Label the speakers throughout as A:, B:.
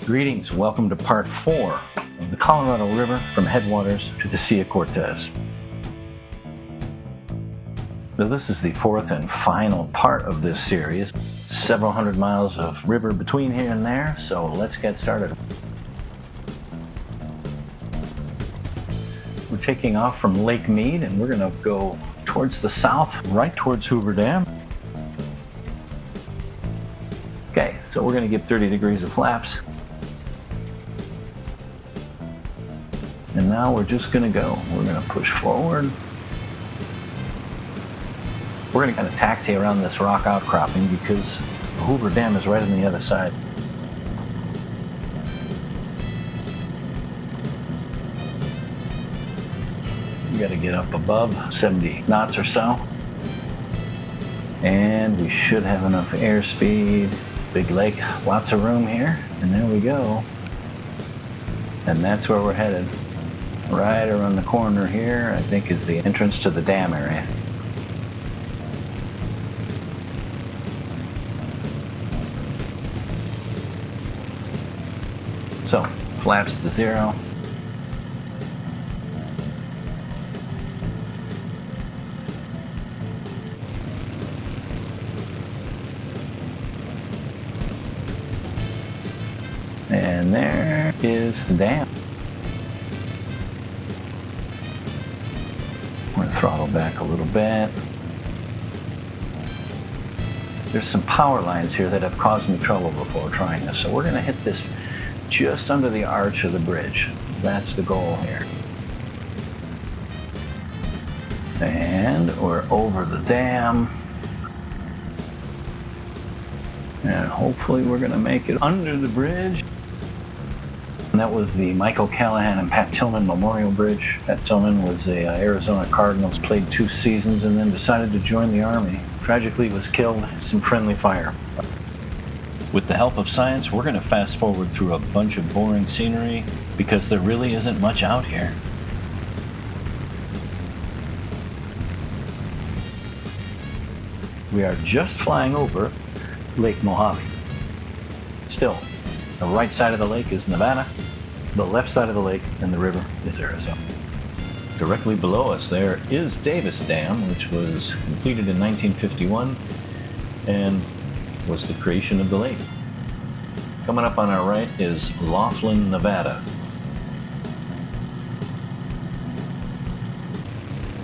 A: Greetings, welcome to part 4 of the Colorado River from headwaters to the Sea of Cortez. So this is the 4th and final part of this series. Several hundred miles of river between here and there, so let's get started. We're taking off from Lake Mead and we're going to go towards the south, right towards Hoover Dam. Okay, so we're going to give 30 degrees of flaps. And now we're just going to go. We're going to push forward. We're going to kind of taxi around this rock outcropping because the Hoover Dam is right on the other side. We got to get up above 70 knots or so. And we should have enough airspeed. Big lake, lots of room here. And there we go. And that's where we're headed. Right around the corner here, I think, is the entrance to the dam area. So, flaps to 0. And there is the dam. We're going to throttle back a little bit. There's some power lines here that have caused me trouble before trying this, so we're going to hit this just under the arch of the bridge. That's the goal here. And we're over the dam. And hopefully we're going to make it under the bridge. And that was the Michael Callahan and Pat Tillman Memorial Bridge. Pat Tillman was a Arizona Cardinals, played 2 seasons and then decided to join the Army. Tragically was killed in some friendly fire. With the help of science, we're going to fast forward through a bunch of boring scenery because there really isn't much out here. We are just flying over Lake Mojave. Still, the right side of the lake is Nevada, the left side of the lake and the river is Arizona. Directly below us there is Davis Dam, which was completed in 1951 and was the creation of the lake. Coming up on our right is Laughlin, Nevada.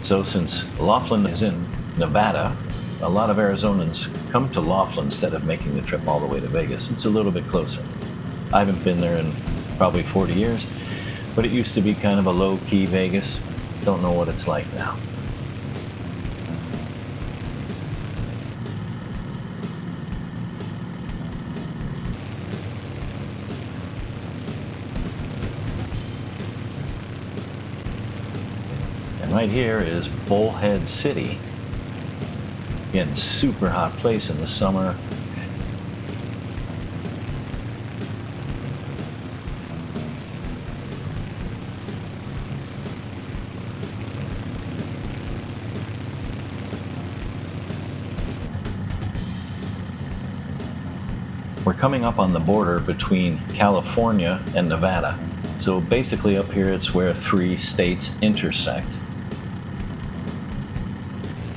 A: So since Laughlin is in Nevada, a lot of Arizonans come to Laughlin instead of making the trip all the way to Vegas. It's a little bit closer. I haven't been there in probably 40 years, but it used to be kind of a low-key Vegas. Don't know what it's like now. And right here is Bullhead City. Again, super hot place in the summer. We're coming up on the border between California and Nevada. So basically up here it's where 3 states intersect.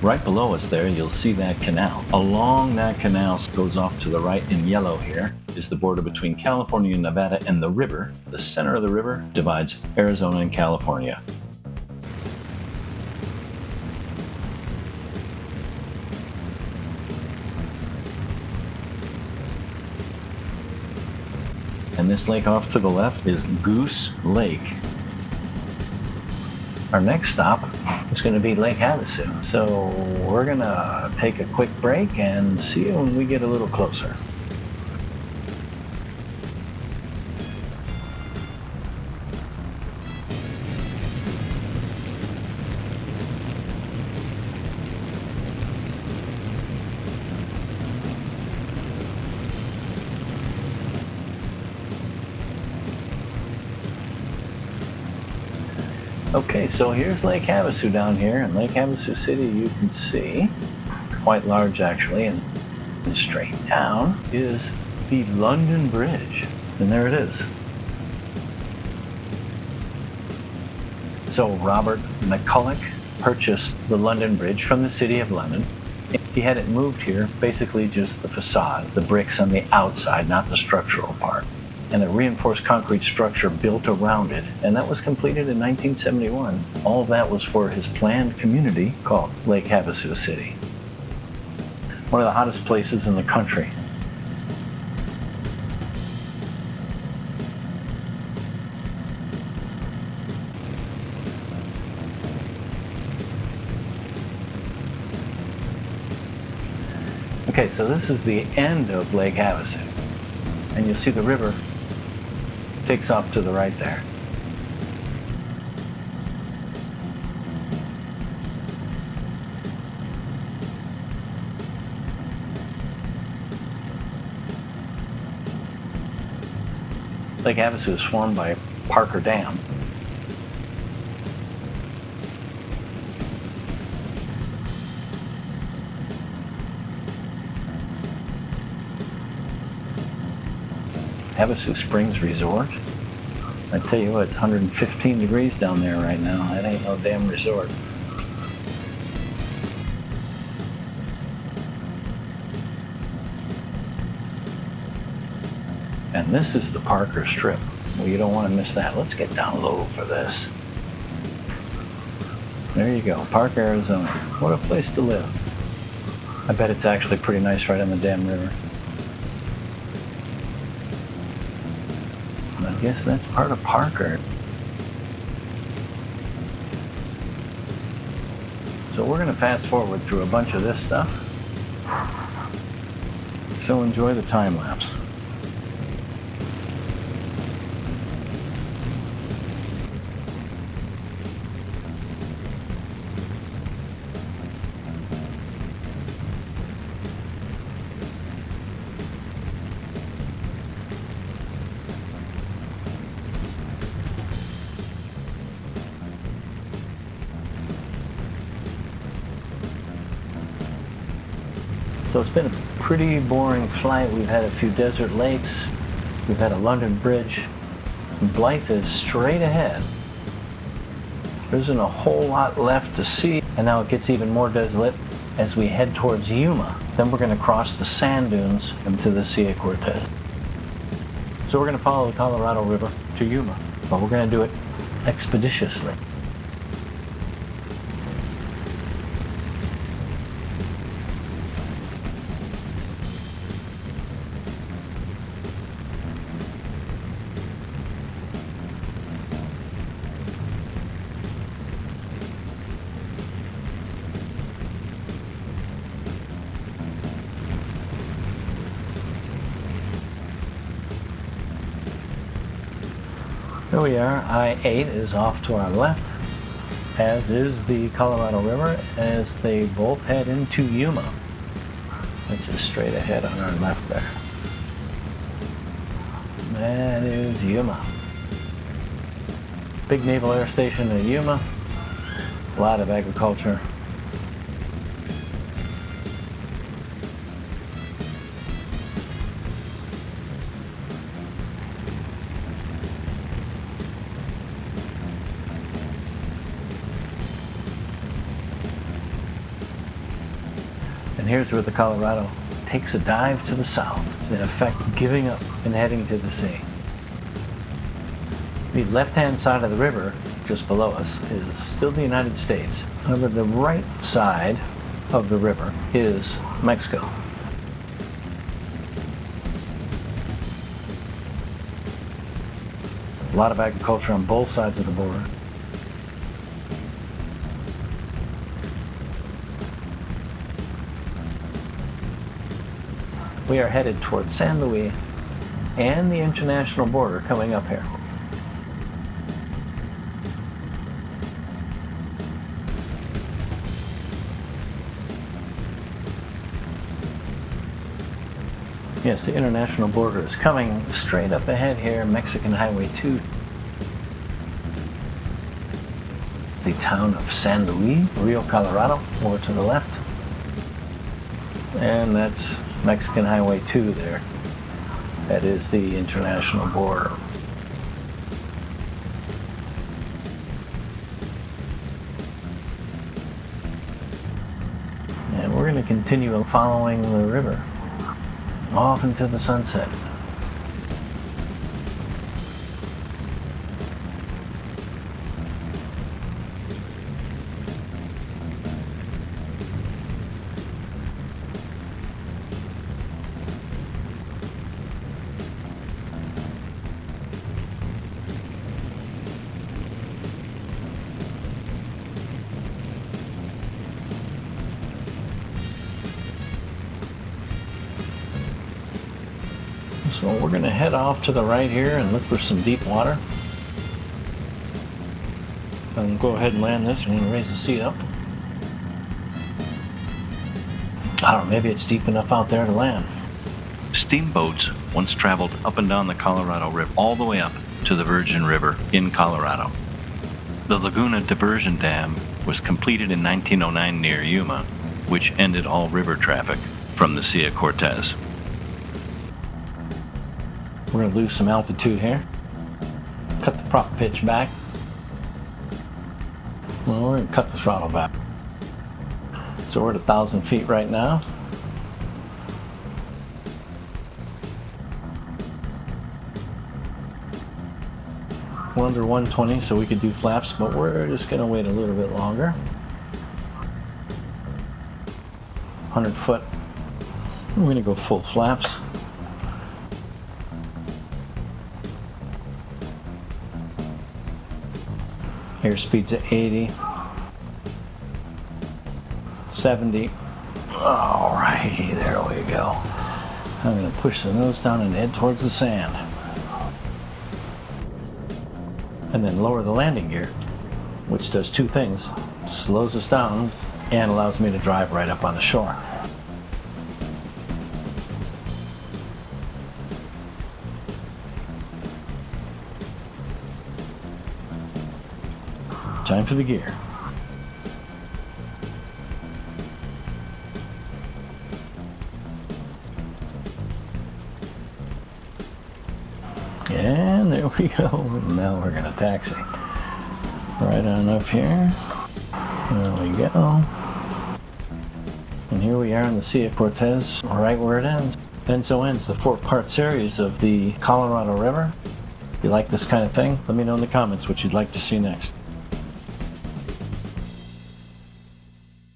A: Right below us there, you'll see that canal. Along that canal goes off to the right in yellow here is the border between California and Nevada and the river. The center of the river divides Arizona and California. And this lake off to the left is Goose Lake. Our next stop is going to be Lake Havasu. So we're going to take a quick break and see you when we get a little closer. Okay, so here's Lake Havasu down here, and Lake Havasu City you can see. It's quite large actually, and straight down is the London Bridge. And there it is. So Robert McCulloch purchased the London Bridge from the City of London. He had it moved here, basically just the facade, the bricks on the outside, not the structural part, and a reinforced concrete structure built around it, and that was completed in 1971. All of that was for his planned community called Lake Havasu City. One of the hottest places in the country. Okay, so this is the end of Lake Havasu, and you'll see the river takes off to the right there. Lake Havasu is formed by Parker Dam. Havasu Springs Resort. I tell you what, it's 115 degrees down there right now. That ain't no damn resort. And this is the Parker Strip. Well, you don't want to miss that. Let's get down low for this. There you go, Park, Arizona. What a place to live. I bet it's actually pretty nice right on the damn river. I guess that's part of Parker. So we're going to fast forward through a bunch of this stuff. So enjoy the time lapse. So it's been a pretty boring flight. We've had a few desert lakes. We've had a London Bridge. Blythe is straight ahead. There isn't a whole lot left to see. And now it gets even more desolate as we head towards Yuma. Then we're going to cross the sand dunes into the Sea of Cortez. So we're going to follow the Colorado River to Yuma. But we're going to do it expeditiously. Here we are. I-8 is off to our left, as is the Colorado River, as they both head into Yuma, which is straight ahead on our left there. That is Yuma. Big Naval Air Station in Yuma. A lot of agriculture. And here's where the Colorado takes a dive to the south, in effect giving up and heading to the sea. The left-hand side of the river, just below us, is still the United States. However, the right side of the river is Mexico. A lot of agriculture on both sides of the border. We are headed towards San Luis and the international border coming up here. Yes, the international border is coming straight up ahead here, Mexican Highway 2. The town of San Luis, Rio Colorado, over to the left. And that's Mexican Highway 2 there. That is the international border. And we're going to continue following the river off into the sunset. So we're going to head off to the right here and look for some deep water. And go ahead and land this. I'm going to raise the seat up. I don't know, maybe it's deep enough out there to land. Steamboats once traveled up and down the Colorado River, all the way up to the Virgin River in Colorado. The Laguna Diversion Dam was completed in 1909 near Yuma, which ended all river traffic from the Sea of Cortez. We're going to lose some altitude here. Cut the prop pitch back. Well, we're going to cut the throttle back. So we're at 1,000 feet right now. We're under 120, so we could do flaps, but we're just going to wait a little bit longer. 100 foot. We're going to go full flaps. Airspeed's at 80, 70. Alrighty, there we go. I'm going to push the nose down and head towards the sand. And then lower the landing gear, which does two things. Slows us down and allows me to drive right up on the shore. Time for the gear. And there we go. Now we're going to taxi. Right on up here. There we go. And here we are in the Sea of Cortez, right where it ends. And so ends the 4-part series of the Colorado River. If you like this kind of thing, let me know in the comments what you'd like to see next.